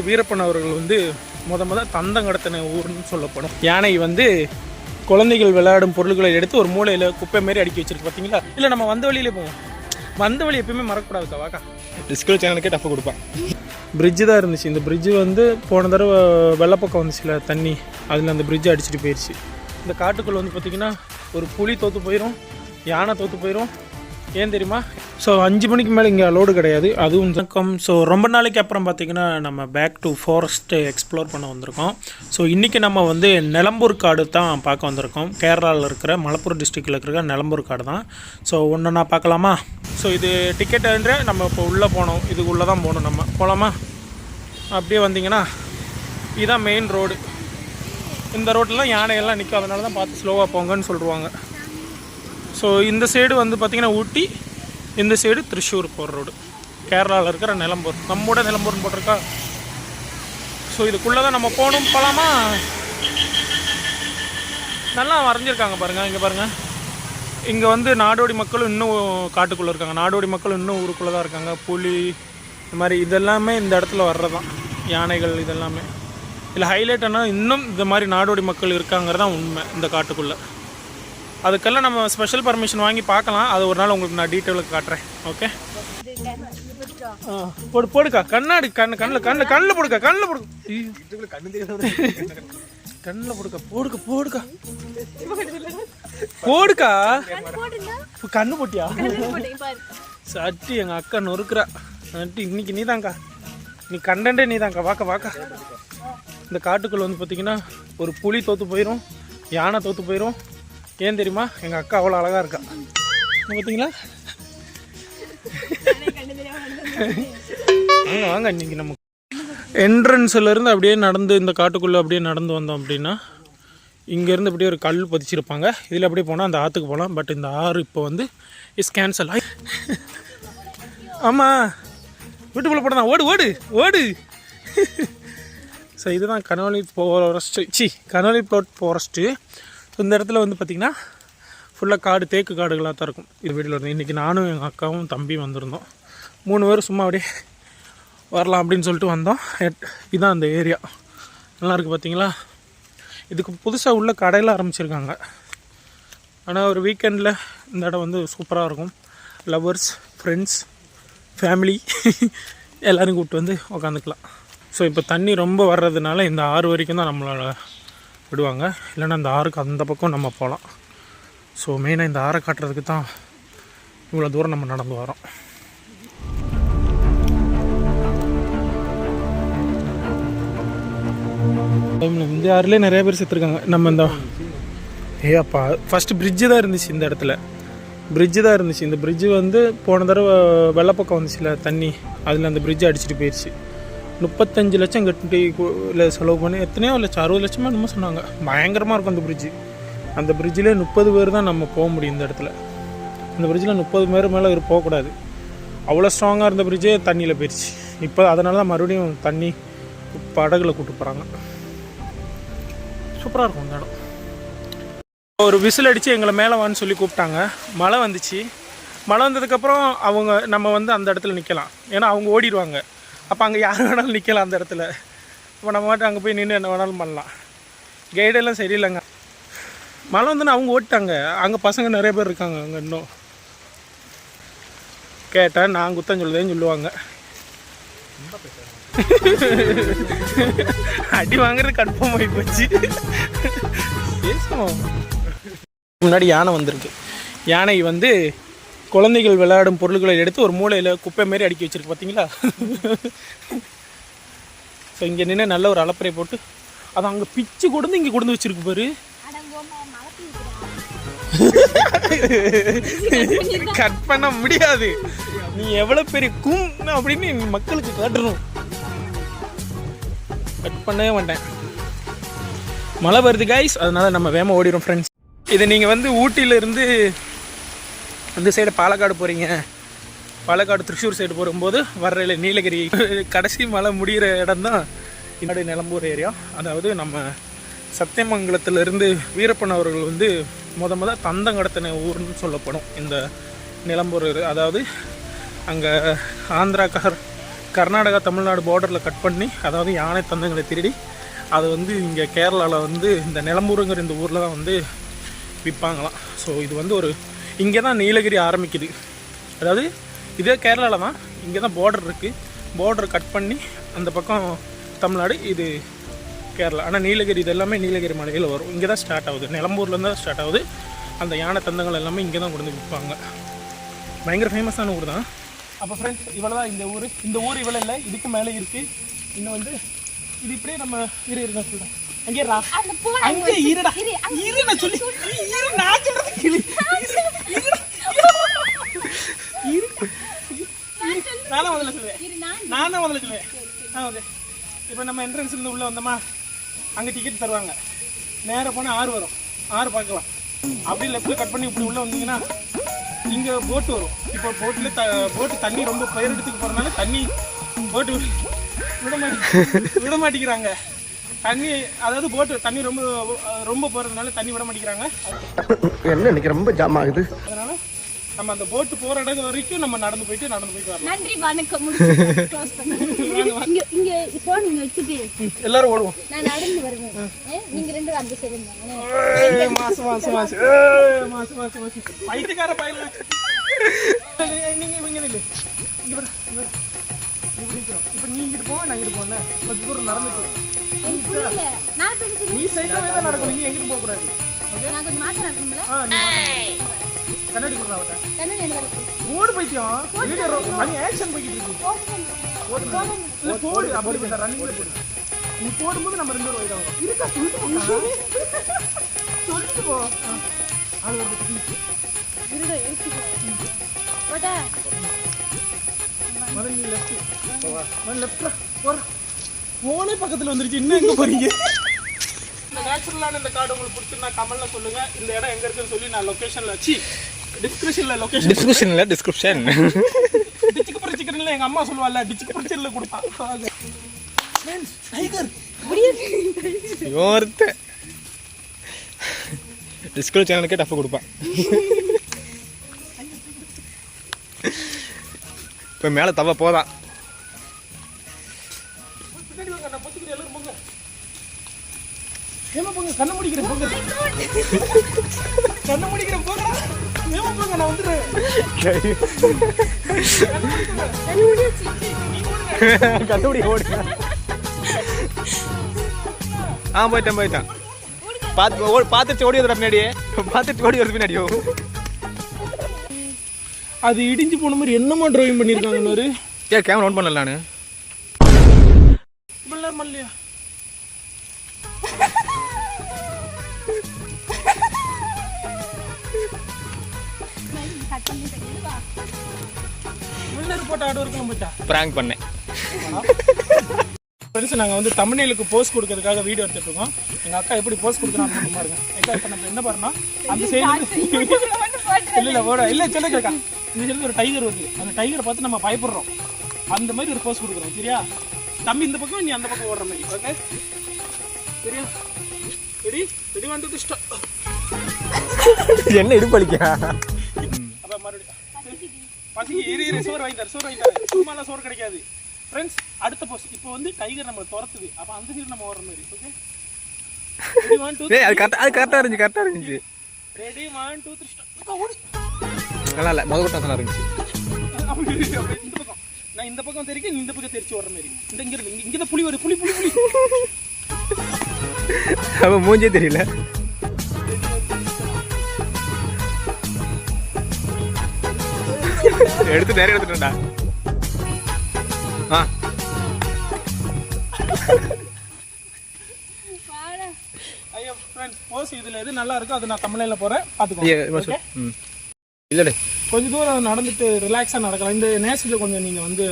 வீரப்பன் அவர்கள் வந்து முத தந்தம் கடத்தின ஊர்னு சொல்லப்படும். யானை வந்து குழந்தைகள் விளையாடும் பொருட்களை எடுத்து ஒரு மூலையில் குப்பை மாரி அடுக்கி வச்சிருக்கு பார்த்தீங்களா? இல்லை நம்ம வந்த வழியிலே போவோம். வந்த வழி எப்பயுமே மறக்கக்கூடாதுக்கா. வாக்கா டிஸ்கவரி சேனலுக்கே டஃப் கொடுப்பான். பிரிட்ஜு தான் இருந்துச்சு. இந்த பிரிட்ஜு வந்து போன தடவை வெள்ளப்பக்கம் வந்துச்சுல தண்ணி, அதில் அந்த பிரிட்ஜை அடிச்சுட்டு போயிடுச்சு. இந்த காட்டுக்குள்ளே வந்து பார்த்திங்கன்னா ஒரு புலி தோற்று போயிடும், யானை தோற்று போயிடும். ஏன் தெரியுமா? ஸோ 5 மணிக்கு மேலே இங்கே அலோடு கிடையாது. அதுவும் வணக்கம். ஸோ ரொம்ப நாளைக்கு அப்புறம் பார்த்திங்கன்னா நம்ம பேக் டு ஃபாரஸ்ட்டு எக்ஸ்ப்ளோர் பண்ண வந்திருக்கோம். ஸோ இன்றைக்கி நம்ம வந்து நிலம்பூர் காடு தான் பார்க்க வந்திருக்கோம். கேரளாவில் இருக்கிற மலப்புரம் டிஸ்ட்ரிக்டில் இருக்கிற நிலம்பூர் காடு தான். ஸோ ஒன்று நான் பார்க்கலாமா? ஸோ இது டிக்கெட்டுன்ற நம்ம இப்போ உள்ளே போனோம். இதுக்கு உள்ளே தான் போகணும். நம்ம போகலாமா? அப்படியே வந்தீங்கன்னா இதுதான் மெயின் ரோடு. இந்த ரோட்லலாம் யானைகள்லாம் நிற்கும். அதனால தான் பார்த்து ஸ்லோவாக போங்கன்னு சொல்லுவாங்க. ஸோ இந்த சைடு வந்து பார்த்திங்கன்னா ஊட்டி, இந்த சைடு திருச்சூர் போகிற ரோடு. கேரளாவில் இருக்கிற நிலம்பூர், நம்மோட நிலம்பூர்னு போட்டிருக்கா. ஸோ இதுக்குள்ளே தான் நம்ம போகணும். போகலாமா? நல்லா வரைஞ்சிருக்காங்க பாருங்கள். இங்கே பாருங்கள், இங்கே வந்து நாடோடி மக்களும் இன்னும் காட்டுக்குள்ளே இருக்காங்க. நாடோடி மக்களும் இன்னும் ஊருக்குள்ளே தான் இருக்காங்க. புலி இந்த மாதிரி இதெல்லாமே இந்த இடத்துல வர்றதான். யானைகள் இதெல்லாமே இல்லை ஹைலைட். ஆனால் இன்னும் இந்த மாதிரி நாடோடி மக்கள் இருக்காங்கிறது தான் உண்மை இந்த காட்டுக்குள்ளே. அதுக்கெல்லாம் நம்ம ஸ்பெஷல் பர்மிஷன் வாங்கி பார்க்கலாம். அது ஒரு நாள் உங்களுக்கு நான் டீட்டெயிலுக்கு காட்டுறேன். ஓகே, போடுக்கா. கண்ணாடி கண்ணில் போடுக்கா. கண்ணில் போடுக்கா. போடுக்கா. கண்ணு போட்டியா? சட்டி எங்கள் அக்கா நொறுக்குறா. சட்டி இன்னைக்கு நீ தாங்க்கா. நீ கண்டே நீ தாங்க்கா. வாக்கா. இந்த காட்டுக்குள்ளே வந்து பார்த்தீங்கன்னா ஒரு புலி தோற்று போயிடும், யானை தோற்று போயிடும். ஏன் தெரியுமா? எங்கள் அக்கா அவ்வளோ அழகாக இருக்கா. பார்த்தீங்களா? வாங்க இன்றைக்கி நம்ம என்ட்ரன்ஸ்லேருந்து அப்படியே நடந்து இந்த காட்டுக்குள்ளே அப்படியே நடந்து வந்தோம் அப்படின்னா இங்கேருந்து அப்படியே ஒரு கல் பதிச்சிருப்பாங்க. இதில் அப்படியே போனால் அந்த ஆற்றுக்கு போகலாம். பட் இந்த ஆறு இப்போ வந்து இஸ் கேன்சல் ஆகி. ஆமாம், வீட்டுக்குள்ளே போடலாம். ஓடு. ஸோ இதுதான் Conolly forest. Conolly plot forest. இந்த இடத்துல வந்து பார்த்திங்கன்னா ஃபுல்லாக காடு, தேக்கு காடுகளாக தான் இருக்கும். இது வீட்டில் இருந்து இன்றைக்கி நானும் எங்கள் அக்காவும் தம்பியும் வந்திருந்தோம். 3 பேர் சும்மா அப்படியே வரலாம் அப்படின்னு சொல்லிட்டு வந்தோம். இதுதான் அந்த ஏரியா. நல்லா இருக்குது பார்த்தீங்களா? இதுக்கு புதுசாக உள்ள கடையில் ஆரம்பிச்சிருக்காங்க. ஆனால் ஒரு வீக்கெண்டில் இந்த இடம் வந்து சூப்பராக இருக்கும். லவ்வர்ஸ், ஃப்ரெண்ட்ஸ், ஃபேமிலி எல்லோரும் கூப்பிட்டு வந்து உக்காந்துக்கலாம். ஸோ இப்போ தண்ணி ரொம்ப வர்றதுனால இந்த ஆறு வரைக்கும் தான் நம்மளோட விடுவாங்க. இல்லைன்னா அந்த ஆறுக்கு அந்த பக்கம் நம்ம போகலாம். ஸோ மெயினாக இந்த ஆறை காட்டுறதுக்கு தான் இவ்வளோ தூரம் நம்ம நடந்து வரோம். இந்த ஆறுலேயே நிறைய பேர் செத்துருக்காங்க. நம்ம இந்த அப்பா ஃபஸ்ட்டு பிரிட்ஜு தான் இருந்துச்சு. இந்த இடத்துல பிரிட்ஜு தான் இருந்துச்சு. இந்த பிரிட்ஜு வந்து போன தடவை வெள்ளப்பக்கம் வந்துச்சுல தண்ணி, அதில் அந்த பிரிட்ஜை அடிச்சுட்டு போயிடுச்சு. 35 லட்சம் கட்டி இல்லை செலவு பண்ணி எத்தனையோ லட்சம், 60 லட்சமாக என்னமோ சொன்னாங்க. பயங்கரமாக இருக்கும் அந்த பிரிட்ஜு. அந்த பிரிட்ஜில் 30 பேர் தான் நம்ம போக முடியும். இந்த இடத்துல அந்த பிரிட்ஜில் 30 பேர் மேலே போகக்கூடாது. அவ்வளோ ஸ்ட்ராங்காக இருந்த பிரிட்ஜே தண்ணியில் போயிடுச்சு. இப்போ அதனால தான் மறுபடியும் தண்ணி படகுல கூப்பிட்டு போகிறாங்க. சூப்பராக இருக்கும் இந்த இடம். ஒரு விசில் அடித்து எங்களை மேலே வான்னு சொல்லி கூப்பிட்டாங்க. மழை வந்துச்சு. மழை வந்ததுக்கப்புறம் நம்ம வந்து அந்த இடத்துல நிற்கலாம். ஏன்னா அவங்க ஓடிடுவாங்க. அப்போ அங்கே யார் வேணாலும் நிற்கலாம் அந்த இடத்துல. இப்போ நம்ம மட்டும் அங்கே போய் நின்று என்ன வேணாலும் பண்ணலாம். கைடெல்லாம் சரியில்லைங்க. மழை வந்துன்னு அவங்க ஓட்டாங்க. அங்கே பசங்க நிறைய பேர் இருக்காங்க. அங்கே இன்னும் கேட்டால் நான் குத்தம் சொல்லுதேன்னு சொல்லுவாங்க. அடி வாங்குறது கன்ஃபார்ம் ஆகி போச்சு. பேசுவோம். முன்னாடி யானை வந்திருக்கு. யானை வந்து குழந்தைகள் விளையாடும் பொருட்களை எடுத்து ஒரு மூலையில் குப்பை மாரி அடுக்கி வச்சிருக்கு பார்த்தீங்களா? ஸோ இங்கே நின்று நல்ல ஒரு அலப்பறை போட்டு அதை அங்கே பிச்சு கொடுந்து இங்கே கொடுந்து வச்சிருக்கு பாரு. கட் பண்ண முடியாது. நீ எவ்வளோ பெரிய கும் அப்படின்னு மக்களுக்கு காட்டணும். கட் பண்ணவே மாட்டேன். மழை வருது கைஸ், அதனால நம்ம வேகமாக ஓடிடும் ஃப்ரெண்ட்ஸ். இதை நீங்கள் வந்து ஊட்டியிலேருந்து அந்த சைடு பாலக்காடு போகிறீங்க, பாலக்காடு திருச்சூர் சைடு போகும்போது வர்ற நீலகிரி கடைசி மழை முடிகிற இடம் தான் என்னுடைய நிலம்பூர் ஏரியா. அதாவது நம்ம சத்தியமங்கலத்திலேருந்து வீரப்பன் அவர்கள் வந்து முத தந்தம் கடத்தின ஊர்னு சொல்லப்படும் இந்த நிலம்பூர். அதாவது அங்கே ஆந்திராக்கார் கர்நாடகா தமிழ்நாடு பார்டரில் கட் பண்ணி, அதாவது யானை தந்தங்களை திருடி அதை வந்து இங்கே கேரளாவில் வந்து இந்த நிலம்பூருங்கிற இந்த ஊரில் தான் வந்து விற்பாங்களாம். ஸோ இது வந்து ஒரு இங்கே தான் நீலகிரி ஆரம்பிக்குது. அதாவது இதே கேரளாவில் தான், இங்கே தான் பார்டர் இருக்குது. பார்டர் கட் பண்ணி அந்த பக்கம் தமிழ்நாடு, இது கேரளா. ஆனால் நீலகிரி இது எல்லாமே நீலகிரி மலையில் வரும். இங்கே தான் ஸ்டார்ட் ஆகுது, நிலம்பூர்லேருந்து தான் ஸ்டார்ட் ஆகுது. அந்த யானை தந்தங்கள் எல்லாமே இங்கே தான் கொண்டு வந்து விற்பாங்க. பயங்கர ஃபேமஸான ஊர் தான். அப்போ ஃப்ரெண்ட்ஸ், இவ்வளோ தான் இந்த ஊர். இந்த ஊர் இவ்வளோ இல்லை, இதுக்கு மேலே இருக்குது. இன்னும் வந்து இது இப்படியே நம்ம இருக்க சொல்கிறேன். அங்கே அங்கே இருடா, இரு நான் சொல்லி இரு, நான் சொல்கிறது கிளி. நானும் முதல்ல சொல்லுவேன். ஓகே, இப்போ நம்ம என்ட்ரன்ஸ்லேருந்து உள்ளே வந்தோமா, அங்கே டிக்கெட் தருவாங்க. நேராக போனால் 6 வரும், 6 பார்க்கலாம். அப்படியே லெஃப்ட்டில் கட் பண்ணி இப்படி உள்ளே வந்தீங்கன்னா இங்கே போட்டு வரும். இப்போ போட்டு தண்ணி ரொம்ப பயிரெடுத்துக்கு போகிறதுனால தண்ணி போட்டு விட மாட்டேங்கிறாங்க. தண்ணி, அதாவது போட்டு தண்ணி ரொம்ப போகிறதுனால தண்ணி விட மாட்டேங்கிறாங்க. என்ன இன்னைக்கு ரொம்ப ஜாம் ஆகுது. அதனால நம்ம அந்த போட்டு போற இடம் வரைக்கும் நம்ம நடந்து போயிட்டு வரலாம். நன்றி, வணக்கம். இங்க போன் இங்க வச்சிட்டு எல்லாரும் ஓடுவோம். நான் நடந்து வருவேன். நீங்க ரெண்டு அந்த சைடு மாசம் பைத்தியக்கார பையல. நீங்க இங்க நில்லு. இங்க வர. இப்போ நீ இங்கிட்டு போ, நான் இங்கிட்டு போறேன். கொஞ்சம் தூரம் நடந்துட்டு. நீ சைடுல தான் நடக்கணும், நீ எங்கிட்டு போக கூடாது. ஓகே, நான் கொஞ்சம் மாத்த நடக்கணும்ல. கண்ணாடி குடுறாவட்ட. கண்ணாடி என்ன இருக்கு? ஓடு பைத்தியம். வீடியோ மணி ஆக்ஷன் போயிட்டு இருக்கு. போடு அப்படி போட ரன்னிங்ல போடு. நீ போடும்போது நம்ம 2 பேரும் வைடா வரோம். இருக்கா சொல்லிட்டு போ. ஆளு வந்து இருடா ஏத்திக்கோ. போடா. மதன் லெஃப்ட். மதன் லெஃப்ட் போற. போனே பக்கத்துல வந்துருச்சு. இன்னும் எங்க போறீங்க? இந்த நேச்சுரலான இந்த கார்டு உங்களுக்கு பிடிச்சிருந்தா கமெண்ட்ல சொல்லுங்க. இந்த இடம் எங்க இருக்குன்னு சொல்லி நான் லொகேஷன்ல வச்சு டிஸ்கிரிப்ஷன்ல டிச்சுக்கு பிரிச்சுக்கிறேன்ல எங்க அம்மா சொல்லுவாள்ல, டிச்சுக்கு பிரிச்சர்ல கொடுப்பான். ஃப்ரெண்ட்ஸ், டைகர் யோர்த்த டிஸ்கவரி சேனலுக்கே டஃப் கொடுப்பான். இப்போ மேலே தவ போதான். கண்ண முடிக்கிறேன் போங்க. நான் வந்துடுறேன். கண்டுபிடி ஓடுங்க. போயிட்டான். பார்த்துட்டு ஓடி வருது பின்னாடியே. பின்னாடியோ அது இடிஞ்சு போன மாதிரி என்னமா டிரைவிங் பண்ணிருக்காங்க. கேமரா ஆன் பண்ணல நானு. மல்லியா போட்ட ஆடு வரைக்கும் போச்சா பிராங்க் பண்ணேன். ஃப்ரெண்ட்ஸ், நாங்கள் வந்து தமிழ்நிலுக்கு போஸ்ட் கொடுக்கறதுக்காக வீடியோ எடுத்துட்டு இருக்கோம். எங்கள் அக்கா எப்படி போஸ்ட் கொடுக்குறான்னு பாருங்க. எக்கா இப்போ நம்ம என்ன பண்ணோம், அந்த சைடு இல்லை ஓட இல்லை சொல்லுங்கக்கா, இந்த சைடு ஒரு டைகர் வருது. அந்த டைகரை பார்த்து நம்ம பயப்படுறோம். அந்த மாதிரி ஒரு போஸ்ட் கொடுக்குறோம். சரியா தம்பி? இந்த பக்கம் நீ அந்த பக்கம் ஓடுற மாதிரி. ஓகே சரியா? Ready ready 1 2 start. என்ன இடுப்பளிக்க? அப்போ மறுபடியும் பசி சோறு வாங்கிட்டார். சும்மாலாம் சோறு கிடைக்காது. ஃப்ரெண்ட்ஸ், அடுத்த போஸ்ட். இப்போ வந்து டைகர் நம்ம துரத்துது. அப்போ அந்த சைடு நம்ம ஓடுற மாதிரி. Okay ready 1 2 3. அது கரெக்டாக இருந்துச்சு. Ready 1 2 3 start. நல்லா இல்லை, முதல்ல நல்லா இருந்துச்சு. இந்த பக்கம் நான் இந்த பக்கம் தெரிக்க, நீ இந்த பக்கம் தெரிச்சு ஓடுற மாதிரி. இந்த இங்க இருக்கு, இங்க தான் புலி வருது. புலி அவன் மூஞ்சே தெரியல. நிறைய எடுத்துட்டா. ஐயோ ஃப்ரெண்ட்ஸ், போஸ் இதுல எது நல்லா இருக்கோ அது நான் தமிழ்ல போறேன், பாத்துக்கோங்க. இல்லடே, கொஞ்சம் தூரம் நடந்துட்டு ரிலாக்ஸா நடக்கலாம். இந்த நேச்சர்ல கொஞ்சம் நீங்க வந்து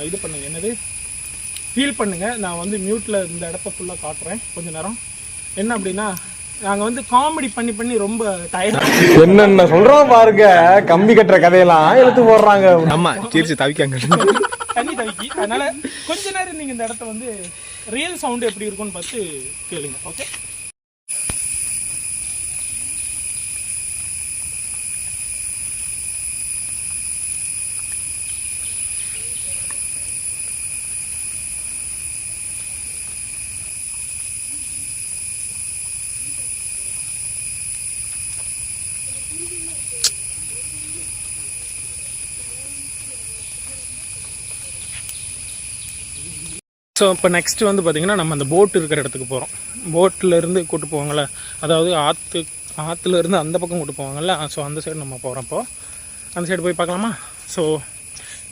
இது பண்ணுங்க, என்னது ஃபீல் பண்ணுங்க. நான் வந்து மியூட்ல இந்த இடத்த ஃபுல்லா காட்டுறேன் கொஞ்ச நேரம். என்ன அப்படின்னா, நாங்க வந்து காமெடி பண்ணி ரொம்ப டயர்ட். என்னென்ன சொல்றோம் பாருங்க, கம்பி கட்டுற கதையெல்லாம் எடுத்து போடுறாங்க. ஆமா, தீர்ச்சி தவிக்காங்க, தண்ணி தவிக்கி. அதனால கொஞ்ச நேரம் நீங்க இந்த இடத்த வந்து ரியல் சவுண்ட் எப்படி இருக்கும்னு பார்த்து கேளுங்க. ஓகே ஸோ இப்போ நெக்ஸ்ட்டு வந்து பார்த்திங்கன்னா நம்ம அந்த போட் இருக்கிற இடத்துக்கு போகிறோம். போட்டிலேருந்து கூட்டு போவாங்கள்ல, அதாவது ஆற்றுலேருந்து அந்த பக்கம் கூட்டு போவாங்கள்ல, ஸோ அந்த சைடு நம்ம போகிறப்போ அந்த சைடு போய் பார்க்கலாமா? ஸோ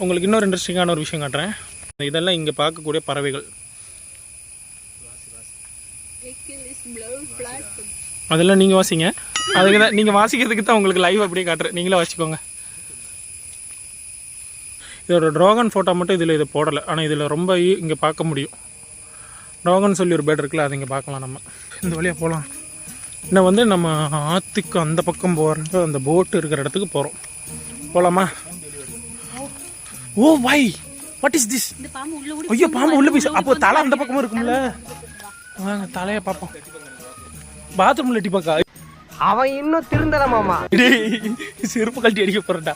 உங்களுக்கு இன்னொரு இன்ட்ரெஸ்டிங்கான ஒரு விஷயம் காட்டுறேன். இதெல்லாம் இங்கே பார்க்கக்கூடிய பறவைகள். அதெல்லாம் நீங்கள் வாசிங்க. அதுக்கு தான் நீங்கள் வாசிக்கிறதுக்கு தான் உங்களுக்கு லைவ் அப்படியே காட்டுறேன். நீங்களே வாசிக்கோங்க. இதோட ட்ராகன் ஃபோட்டோ மட்டும் இதில் இது போடலை, ஆனால் இதில் ரொம்ப இங்கே பார்க்க முடியும். ட்ராகன் சொல்லி ஒரு பேர்டு இருக்குல்ல, அதை இங்கே பார்க்கலாம். நம்ம இந்த வழியாக போகலாம். இன்னும் வந்து நம்ம ஆற்றுக்கு அந்த பக்கம் போகிற அந்த போட்டு இருக்கிற இடத்துக்கு போகிறோம். போகலாமா? ஓ வை, வாட் இஸ் திஸ்? ஐயோ, பாம்பு உள்ள போய். அப்போ தலை அந்த பக்கமும் இருக்கும்ல. வாங்க தலையை பார்ப்போம். பாத்ரூம்ல எட்டி பார்க்கா. அவன் இன்னும் திருந்தல மாமா. செருப்பு கழட்டி அடிக்க போறடா.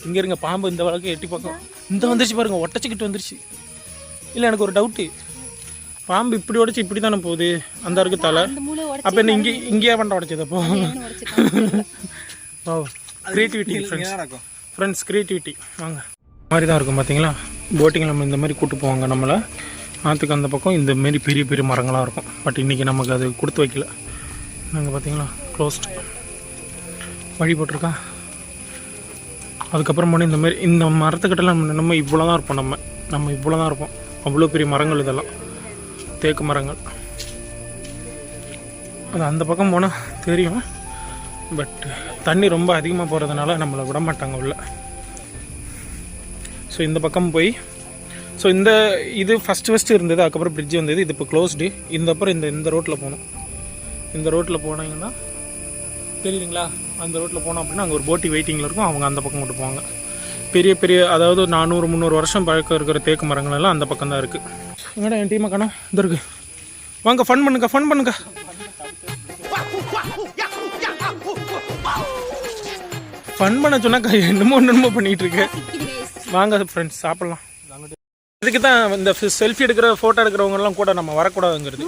இங்க இருங்க, பாம்பு இந்த வழக்கு எட்டி பார்க்கும். இந்த வந்துருச்சு பாருங்க, ஒட்டச்சிக்கிட்டு வந்துருச்சு. இல்லை, எனக்கு ஒரு டவுட்டு. பாம்பு இப்படி உடச்சி இப்படி தானே போகுது, அந்த இருக்கு தலை. அப்போ என்ன இங்கேயே பண்ண உடச்சது? அப்போ ஓ, கிரியேட்டிவிட்டி ஃப்ரெண்ட்ஸ், கிரியேட்டிவிட்டி. வாங்க, மாதிரி தான் இருக்கும் பார்த்தீங்களா. போட்டிங் நம்ம இந்த மாதிரி கூட்டு போவாங்க நம்மளை. ஆற்றுக்கு அந்த பக்கம் இந்த மாரி பெரிய பெரிய மரங்களாக இருக்கும். பட் இன்றைக்கி நமக்கு அது கொடுத்து வைக்கல. நாங்கள் பார்த்தீங்களா க்ளோஸ்ட் வழி போட்டிருக்கா. அதுக்கப்புறம் போனால் இந்த மாதிரி இந்த மரத்துக்கிட்டலாம் நம்ம இவ்வளோ தான் இருப்போம். நம்ம இவ்வளோ தான் இருப்போம். அவ்வளோ பெரிய மரங்கள் இதெல்லாம், தேக்கு மரங்கள். அது அந்த பக்கம் போனால் தெரியும். பட் தண்ணி ரொம்ப அதிகமாக போகிறதுனால நம்மளை விட மாட்டாங்க உள்ள. ஸோ இந்த பக்கம் போய், ஸோ இது ஃபஸ்ட்டு இருந்தது. அதுக்கப்புறம் பிரிட்ஜ் வந்தது. இது இப்போ க்ளோஸ்டு. அப்புறம் இந்த ரோட்டில் போகணும். இந்த ரோட்டில் போனீங்கன்னா தெரியுதுங்களா, அந்த ரோட்டில் போனோம் அப்படின்னா அங்கே ஒரு போட்டி வெயிட்டிங்கில் இருக்கும். அவங்க அந்த பக்கம் கொண்டு போவாங்க. பெரிய பெரிய, அதாவது 400-300 வருஷம் பழக்கம் இருக்கிற தேக்கு மரங்கள் எல்லாம் அந்த பக்கம் தான் இருக்குது. எங்கடா என் டீமை காணோம்? இது இருக்கு. வாங்க, ஃபன் பண்ணுங்க. ஃபன் பண்ண சொன்னாக்கா என்னமோ பண்ணிகிட்டு இருக்கு. வாங்க ஃப்ரெண்ட்ஸ், சாப்பிட்லாம். இதுக்கு தான் இந்த செல்ஃபி எடுக்கிற, ஃபோட்டோ எடுக்கிறவங்கலாம் கூட நம்ம வரக்கூடாதுங்கிறது.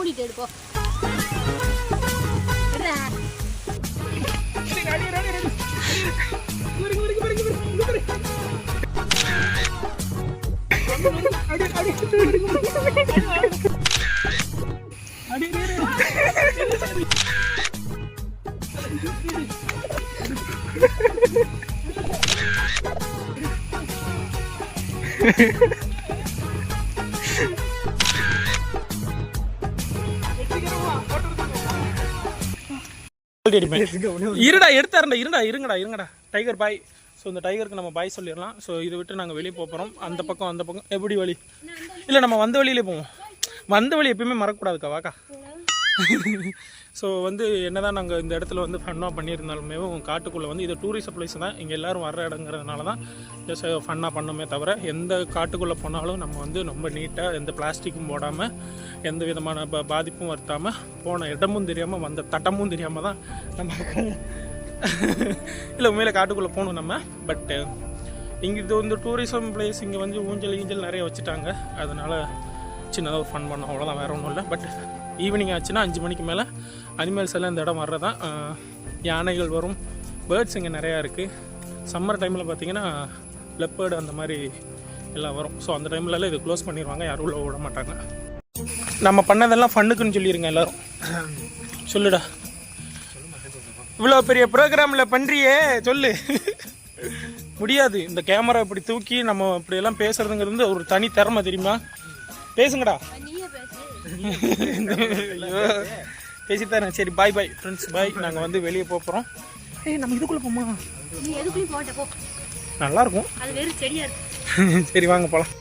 இருங்கடா டைகர் பாய். ஸோ இந்த டைகருக்கு நம்ம பாய் சொல்லிடலாம். ஸோ இதை விட்டு நாங்கள் வெளியே போகிறோம். அந்த பக்கம் எப்படி வழி? இல்லை, நம்ம வந்த வழியிலே போவோம். வந்த வழி எப்பயுமே மறக்கக்கூடாதுக்கா. வாக்கா. ஸோ வந்து என்ன தான் நாங்கள் இந்த இடத்துல வந்து ஃபன்னாக பண்ணியிருந்தாலுமே காட்டுக்குள்ளே வந்து இது டூரிஸ்ட் பிளேஸ் தான். இங்கே எல்லோரும் வர்ற இடங்கிறதுனால தான் ஜஸ்ட் ஃபன்னாக பண்ணோமே தவிர, எந்த காட்டுக்குள்ளே போனாலும் நம்ம வந்து ரொம்ப நீட்டாக எந்த பிளாஸ்டிக்கும் போடாமல், எந்த விதமான பாதிப்பும் வருத்தாமல், போன இடமும் தெரியாமல் வந்த தட்டமும் தெரியாமல் தான் நம்ம இல்லை உண்மையில காட்டுக்குள்ளே போகணும் நம்ம. பட்டு இங்கே இது வந்து டூரிசம் பிளேஸ். இங்கே வந்து ஊஞ்சல் நிறைய வச்சுட்டாங்க. அதனால் சின்னதாக ஒரு ஃபன் பண்ணோம், அவ்வளோதான், வேறு ஒன்றும் இல்லை. பட் ஈவினிங் ஆச்சுன்னா 5 மணிக்கு மேலே அனிமல்ஸ் எல்லாம் இந்த இடம் வர்றதான். யானைகள் வரும், பேர்ட்ஸ் இங்கே நிறையா இருக்குது. சம்மர் டைமில் பார்த்திங்கன்னா லெப்பர்டு அந்த மாதிரி எல்லாம் வரும். ஸோ அந்த டைம்லலாம் இது க்ளோஸ் பண்ணிடுவாங்க, யாரும் உள்ள விட மாட்டாங்க. நம்ம பண்ணதெல்லாம் ஃபன்னுக்குன்னு சொல்லிடுங்க எல்லோரும். சொல்லுடா, இவ்வளோ பெரிய ப்ரோக்ராமில் பண்ணுறியே சொல்லு. முடியாது, இந்த கேமரா இப்படி தூக்கி நம்ம இப்படியெல்லாம் பேசுறதுங்கிறது ஒரு தனி திறமை தெரியுமா? பேசுங்கடா. பேசித்தானே. சரி, பாய் ஃப்ரெண்ட்ஸ், பாய். நாங்கள் வந்து வெளியே போகிறோம். நம்ம இதுக்குள்ளே போமா? நல்லா இருக்கும். சரி, வாங்க போகலாம்.